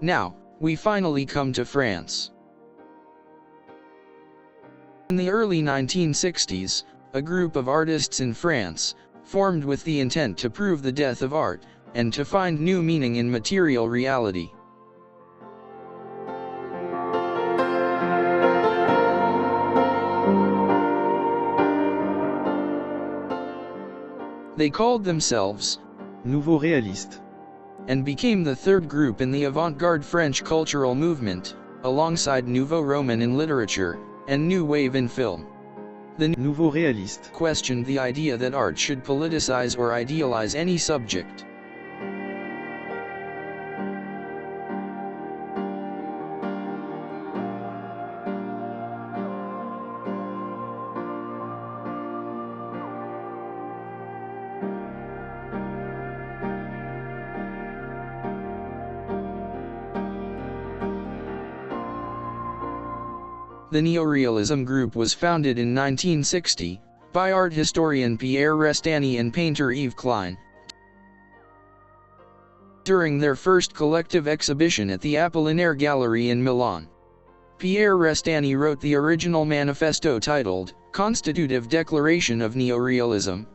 Now, we finally come to France. In the early 1960s, a group of artists in France formed with the intent to prove the death of art and to find new meaning in material reality. They called themselves Nouveau-réaliste, and became the third group in the avant-garde French cultural movement, alongside Nouveau Roman in literature and New Wave in film. The Nouveau-réaliste, questioned the idea that art should politicize or idealize any subject. The Neorealism group was founded in 1960 by art historian Pierre Restany and painter Yves Klein. During their first collective exhibition at the Apollinaire Gallery in Milan, Pierre Restany wrote the original manifesto titled Constitutive Declaration of Neorealism.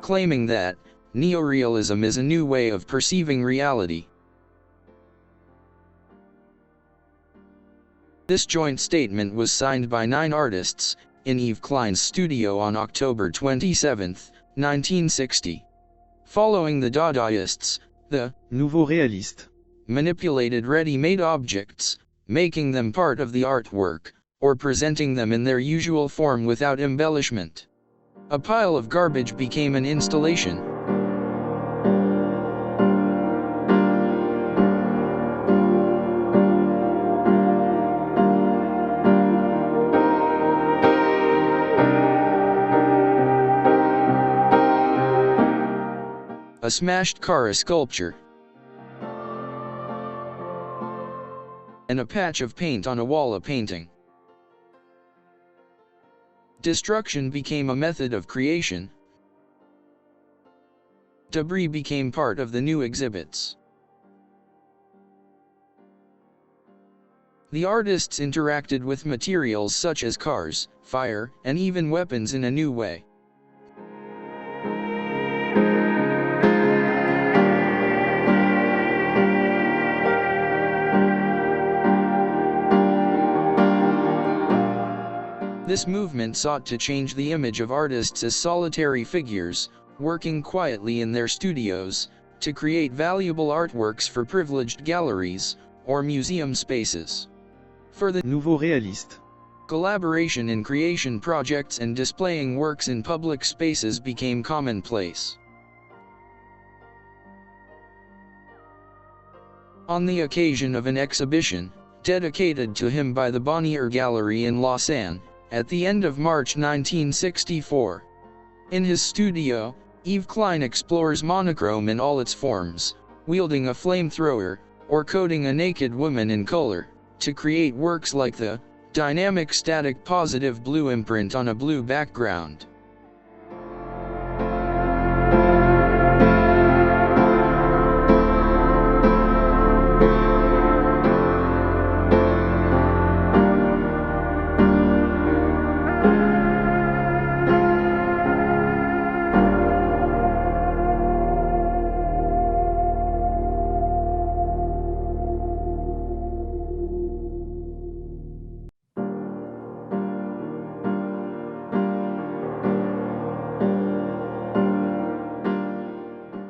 Claiming that neorealism is a new way of perceiving reality. This joint statement was signed by 9 artists in Yves Klein's studio on October 27, 1960. Following the Dadaists, the Nouveau-réaliste manipulated ready-made objects, making them part of the artwork, or presenting them in their usual form without embellishment. A pile of garbage became an installation. A smashed car a sculpture. And a patch of paint on a wall a painting. Destruction became a method of creation. Debris became part of the new exhibits. The artists interacted with materials such as cars, fire, and even weapons in a new way. This movement sought to change the image of artists as solitary figures, working quietly in their studios, to create valuable artworks for privileged galleries, or museum spaces. For the Nouveau-réaliste, collaboration in creation projects and displaying works in public spaces became commonplace. On the occasion of an exhibition, dedicated to him by the Bonnier Gallery in Lausanne, at the end of March 1964. In his studio, Yves Klein explores monochrome in all its forms, wielding a flamethrower, or coating a naked woman in color, to create works like the dynamic static positive blue imprint on a blue background.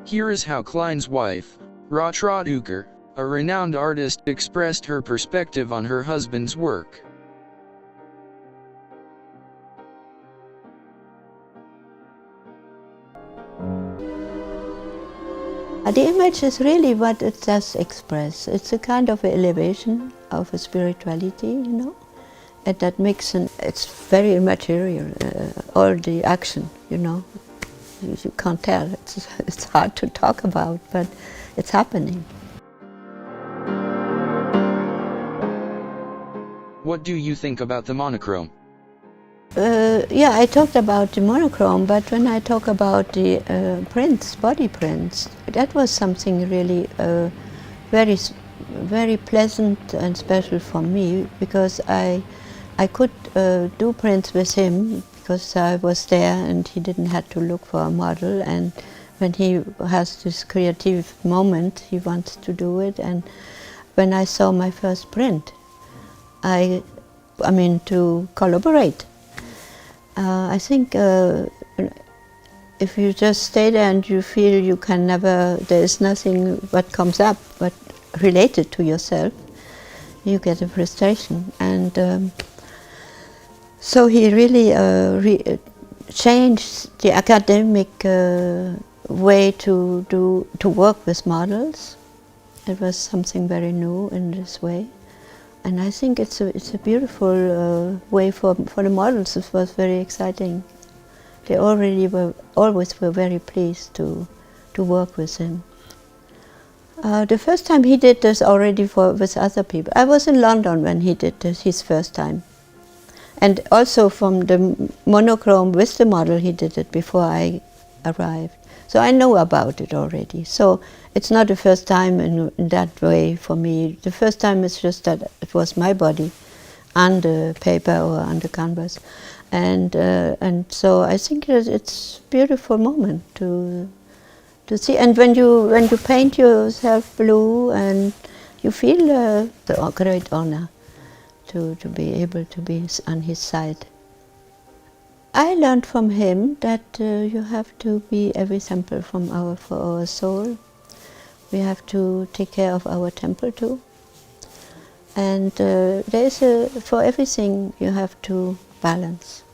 Here is how Klein's wife, Ratra Uker, a renowned artist, expressed her perspective on her husband's work. The image is really what it does express. It's a kind of elevation of a spirituality, you know, and that makes it's very immaterial, all the action, you know. You can't tell, it's hard to talk about, but it's happening. What do you think about the monochrome? Yeah, I talked about the monochrome, but when I talk about the prints, body prints, that was something really very, very pleasant and special for me, because I could do prints with him because I was there and he didn't have to look for a model, and when he has this creative moment, he wants to do it. And when I saw my first print, I mean, to collaborate. I think if you just stay there and you feel you can never, there is nothing what comes up but related to yourself, you get a frustration. And so he really changed the academic way to work with models. It was something very new in this way. And I think it's a beautiful way for the models. It was very exciting. They always were very pleased to work with him. The first time he did this already with other people. I was in London when he did this, his first time. And also from the monochrome with the model, he did it before I arrived. So I know about it already. So it's not the first time in that way for me. The first time is just that it was my body on the paper or on the canvas. And so I think it's a beautiful moment to see. And when you paint yourself blue, and you feel the great honor to be able to be on his side. I learned from him that you have to be every sample for our soul. We have to take care of our temple too. And for everything you have to balance.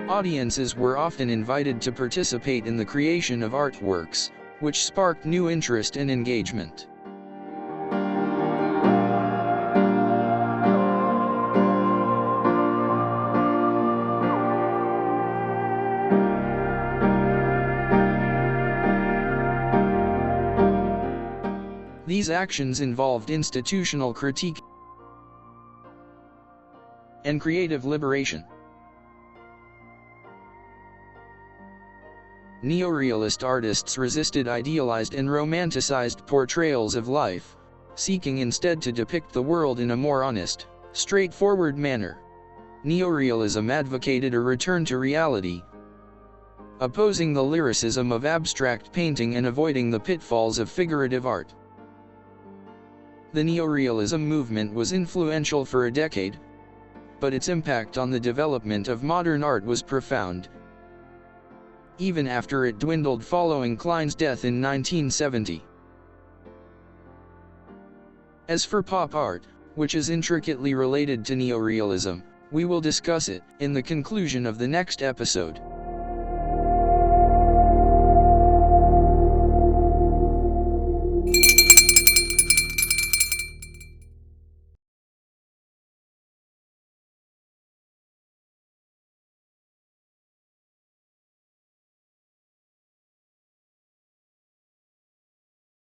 Audiences were often invited to participate in the creation of artworks, which sparked new interest and engagement. These actions involved institutional critique and creative liberation. Neorealist artists resisted idealized and romanticized portrayals of life, seeking instead to depict the world in a more honest, straightforward manner. Neorealism advocated a return to reality, opposing the lyricism of abstract painting and avoiding the pitfalls of figurative art. The Neorealism movement was influential for a decade, but its impact on the development of modern art was profound, even after it dwindled following Klein's death in 1970. As for pop art, which is intricately related to neorealism, we will discuss it in the conclusion of the next episode.